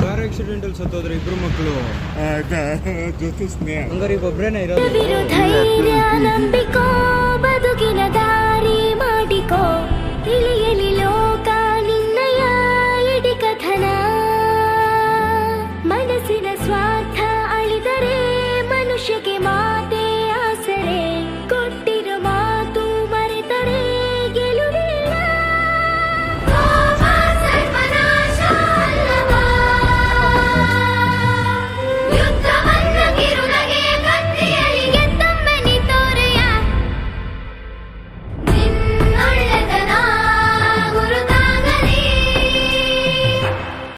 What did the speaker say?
Car accident ಅಲ್ಲಿ ಸತ್ತೋದ್ರೆ ಇಬ್ರು ಮಕ್ಕಳು ಜೊತೆ ಸ್ನೇಹ ಹಂಗಾರೆ ಈಗ ಒಬ್ರೇನೆ ಇರೋದು. ಧೈರ್ಯ ನಂಬಿಕೋ ಬದುಕಿನ ದಾರಿ ಮಾಡಿಕೋ ಇಳಿಯಲಿ